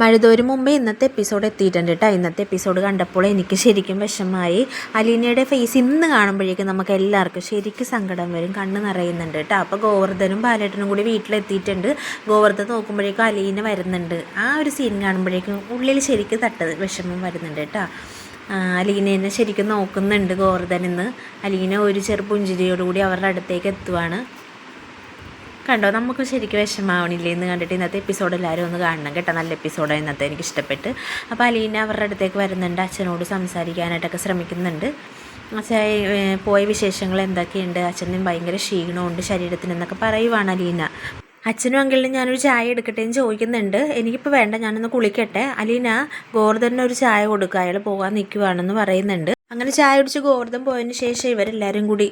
മഴതോര് മുമ്പേ ഇന്നത്തെ എപ്പിസോഡ് എത്തിയിട്ടുണ്ട് കേട്ടോ. ഇന്നത്തെ എപ്പിസോഡ് കണ്ടപ്പോൾ എനിക്ക് ശരിക്കും വിഷമമായി. അലീനയുടെ ഫേസ് ഇന്ന് കാണുമ്പോഴേക്കും നമുക്ക് എല്ലാവർക്കും ശരിക്കും സങ്കടം വരും, കണ്ണ് നിറയുന്നുണ്ട് കേട്ടോ. അപ്പോൾ ഗോവർദ്ധനും ബാലേട്ടനും കൂടി വീട്ടിലെത്തിയിട്ടുണ്ട്. ഗോവർദ്ധൻ നോക്കുമ്പോഴേക്കും അലീന വരുന്നുണ്ട്. ആ ഒരു സീൻ കാണുമ്പോഴേക്കും ഉള്ളിൽ ശരിക്കും വിഷമം വരുന്നുണ്ട് കേട്ടോ. അലീനേനെ ശരിക്കും നോക്കുന്നുണ്ട് ഗോവർദ്ധൻ ഇന്ന്. അലീന ഒരു ചെറുപുഞ്ചിരിയോടുകൂടി അവരുടെ അടുത്തേക്ക് എത്തുവാണ്. കണ്ടോ, നമുക്ക് ശരിക്കും വിഷമാവണില്ലേ എന്ന് കണ്ടിട്ട് ഇന്നത്തെ എപ്പിസോഡ് എല്ലാവരും ഒന്ന് കാണണം കേട്ടോ. നല്ല എപ്പിസോഡാണ് ഇന്നത്തെ, എനിക്ക് ഇഷ്ടപ്പെട്ട്. അപ്പോൾ അലീന അവരുടെ അടുത്തേക്ക് വരുന്നുണ്ട്, അച്ഛനോട് സംസാരിക്കാനായിട്ടൊക്കെ ശ്രമിക്കുന്നുണ്ട്. അച്ഛൻ പോയ വിശേഷങ്ങൾ എന്തൊക്കെയുണ്ട്, അച്ഛനും ഭയങ്കര ക്ഷീണമുണ്ട് ശരീരത്തിന് എന്നൊക്കെ പറയുവാണ് അലീന. അച്ഛനും അങ്കിളിനും ഞാനൊരു ചായ എടുക്കട്ടെ എന്ന് ചോദിക്കുന്നുണ്ട്. എനിക്കിപ്പോൾ വേണ്ട, ഞാനൊന്ന് കുളിക്കട്ടെ. അലീന ഗോവർദ്ധന് ഒരു ചായ കൊടുക്കുക, അയാൾ പോകാൻ നിൽക്കുവാണെന്ന് പറയുന്നുണ്ട്. അങ്ങനെ ചായ കുടിച്ച് ഗോവർദ്ധൻ പോയതിന് ശേഷം ഇവരെല്ലാവരും കൂടി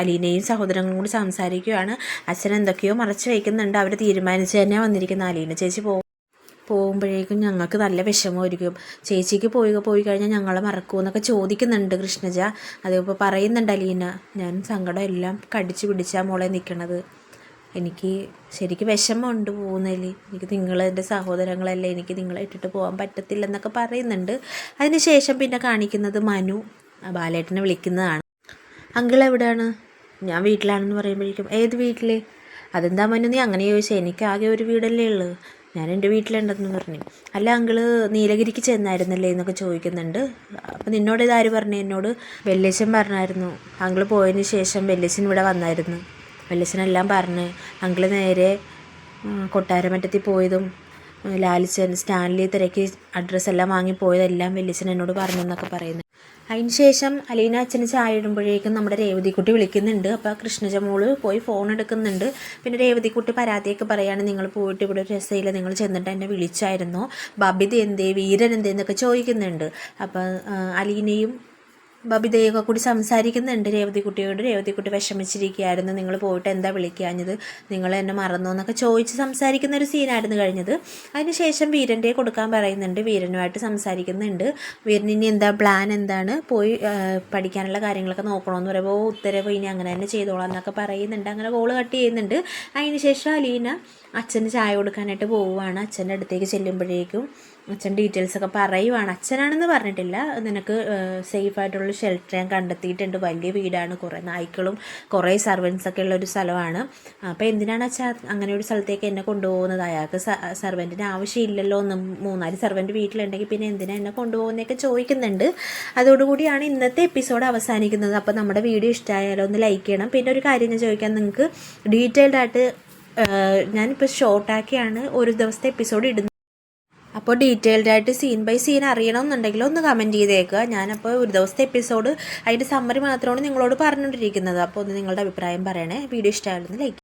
അലീനയും സഹോദരങ്ങളും കൂടി സംസാരിക്കുകയാണ്. അച്ഛൻ എന്തൊക്കെയോ മറച്ച് വയ്ക്കുന്നുണ്ട്. അവർ തീരുമാനിച്ച് തന്നെ വന്നിരിക്കുന്ന അലീന ചേച്ചി പോകുമ്പോഴേക്കും ഞങ്ങൾക്ക് നല്ല വിഷമമായിരിക്കും. ചേച്ചിക്ക് പോയി കഴിഞ്ഞാൽ ഞങ്ങളെ മറക്കുമെന്നൊക്കെ ചോദിക്കുന്നുണ്ട് കൃഷ്ണജ. അതിപ്പോൾ പറയുന്നുണ്ട് അലീന, ഞാൻ സങ്കടം എല്ലാം കടിച്ചു പിടിച്ചാൽ മോളെ നിൽക്കണത്. എനിക്ക് ശരിക്കും വിഷമമുണ്ട് പോകുന്നതിൽ. എനിക്ക് നിങ്ങളെൻ്റെ സഹോദരങ്ങളല്ലേ, എനിക്ക് നിങ്ങളെ ഇട്ടിട്ട് പോകാൻ പറ്റത്തില്ലെന്നൊക്കെ പറയുന്നുണ്ട്. അതിന് ശേഷം പിന്നെ കാണിക്കുന്നത് മനു ബാലേട്ടനെ വിളിക്കുന്നതാണ്. അങ്കിൾ എവിടെയാണ്? ഞാൻ വീട്ടിലാണെന്ന് പറയുമ്പോഴേക്കും ഏത് വീട്ടിൽ? അതെന്താ മനു നീ അങ്ങനെ ചോദിച്ചാൽ? എനിക്ക് ആകെ ഒരു വീടല്ലേ ഉള്ളൂ, ഞാൻ എൻ്റെ വീട്ടിലുണ്ടെന്ന് പറഞ്ഞു. അല്ല അങ്കിള് നീലഗിരിക്ക് ചെന്നായിരുന്നല്ലേ എന്നൊക്കെ ചോദിക്കുന്നുണ്ട്. അപ്പോൾ നിന്നോട് ഇതാര് പറഞ്ഞു? എന്നോട് വെല്ലേശൻ പറഞ്ഞായിരുന്നു. അങ്കിള് പോയതിന് ശേഷം വെല്ലേശൻ ഇവിടെ വന്നായിരുന്നു. വെല്ലേശനെല്ലാം പറഞ്ഞ് അങ്കിള് നേരെ കൊട്ടാരമറ്റത്തിൽ പോയതും ലാലിച്ചൻ സ്റ്റാൻലി തിരക്കി അഡ്രസ്സെല്ലാം വാങ്ങിപ്പോയതെല്ലാം വെല്ലേശൻ എന്നോട് പറഞ്ഞു എന്നൊക്കെ പറയുന്നു. അതിന് ശേഷം അലീന അച്ഛന് ചായ ഇടുമ്പോഴേക്കും നമ്മുടെ രേവതിക്കുട്ടി വിളിക്കുന്നുണ്ട്. അപ്പോൾ കൃഷ്ണജ മോള് പോയി ഫോൺ എടുക്കുന്നുണ്ട്. പിന്നെ രേവതിക്കുട്ടി പരാതിയൊക്കെ പറയാണ്, നിങ്ങൾ പോയിട്ട് ഇവിടെ ഒരു രസയില്ല, നിങ്ങൾ ചെന്നിട്ട് എന്നെ വിളിച്ചായിരുന്നോ, ബബിത എന്തേ, വീരൻ എന്തേ എന്നൊക്കെ ചോദിക്കുന്നുണ്ട്. അപ്പോൾ അലീനയും ബബിതയൊക്കെ കൂടി സംസാരിക്കുന്നുണ്ട് രേവതിക്കുട്ടിയോട്. രേവതിക്കുട്ടി വിഷമിച്ചിരിക്കുകയായിരുന്നു, നിങ്ങൾ പോയിട്ട് എന്താ വിളിക്കാഞ്ഞത്, നിങ്ങൾ എന്നെ മറന്നോ എന്നൊക്കെ ചോദിച്ച് സംസാരിക്കുന്ന ഒരു സീനായിരുന്നു കഴിഞ്ഞത്. അതിനുശേഷം വീരൻ്റെ കൊടുക്കാൻ പറയുന്നുണ്ട്, വീരനുമായിട്ട് സംസാരിക്കുന്നുണ്ട്. വീരന് ഇനി എന്താ പ്ലാൻ, എന്താണ് പോയി പഠിക്കാനുള്ള കാര്യങ്ങളൊക്കെ നോക്കണമെന്ന് പറയുമ്പോൾ ഉത്തരവ് ഇനി അങ്ങനെ തന്നെ ചെയ്തോളാം എന്നൊക്കെ പറയുന്നുണ്ട്. അങ്ങനെ കോള് കട്ട് ചെയ്യുന്നുണ്ട്. അതിനുശേഷം അലീന അച്ഛന് ചായ കൊടുക്കാനായിട്ട് പോവുകയാണ്. അച്ഛൻ്റെ അടുത്തേക്ക് ചെല്ലുമ്പോഴേക്കും അച്ഛൻ ഡീറ്റെയിൽസൊക്കെ പറയുവാണ്. അച്ഛനാണെന്ന് പറഞ്ഞിട്ടില്ല, നിനക്ക് സേഫായിട്ടുള്ള ഷെൽട്ടർ ഞാൻ കണ്ടെത്തിയിട്ടുണ്ട്, വലിയ വീടാണ്, കുറേ നായ്ക്കളും കുറേ സർവൻസൊക്കെ ഉള്ളൊരു സ്ഥലമാണ്. അപ്പോൾ എന്തിനാണ് അച്ഛാ അങ്ങനെ ഒരു സ്ഥലത്തേക്ക് എന്നെ കൊണ്ടുപോകുന്നത്, അയാൾക്ക് സർവൻറ്റിന് ആവശ്യമില്ലല്ലോ, 3-4 സർവൻറ്റ് വീട്ടിലുണ്ടെങ്കിൽ പിന്നെ എന്തിനാണ് എന്നെ കൊണ്ടുപോകുന്നതൊക്കെ ചോദിക്കുന്നുണ്ട്. അതോടുകൂടിയാണ് ഇന്നത്തെ എപ്പിസോഡ് അവസാനിക്കുന്നത്. അപ്പോൾ നമ്മുടെ വീഡിയോ ഇഷ്ടമായാലോ ഒന്ന് ലൈക്ക് ചെയ്യണം. പിന്നെ ഒരു കാര്യം ഞാൻ ചോദിക്കാൻ, നിങ്ങൾക്ക് ഡീറ്റെയിൽഡായിട്ട് ഞാനിപ്പോൾ ഷോർട്ടാക്കിയാണ് ഒരു ദിവസത്തെ എപ്പിസോഡ് ഇടുന്നത്. അപ്പോൾ ഡീറ്റെയിൽഡായിട്ട് സീൻ ബൈ സീൻ അറിയണമെന്നുണ്ടെങ്കിൽ ഒന്ന് കമൻറ്റ് ചെയ്തേക്കുക. ഞാനപ്പോൾ ഒരു ദിവസത്തെ എപ്പിസോഡ് അതിൻ്റെ സമ്മറി മാത്രമാണ് നിങ്ങളോട് പറഞ്ഞുകൊണ്ടിരിക്കുന്നത്. അപ്പോൾ ഒന്ന് നിങ്ങളുടെ അഭിപ്രായം പറയണേ. വീഡിയോ ഇഷ്ടമായിരുന്നു ലൈക്ക്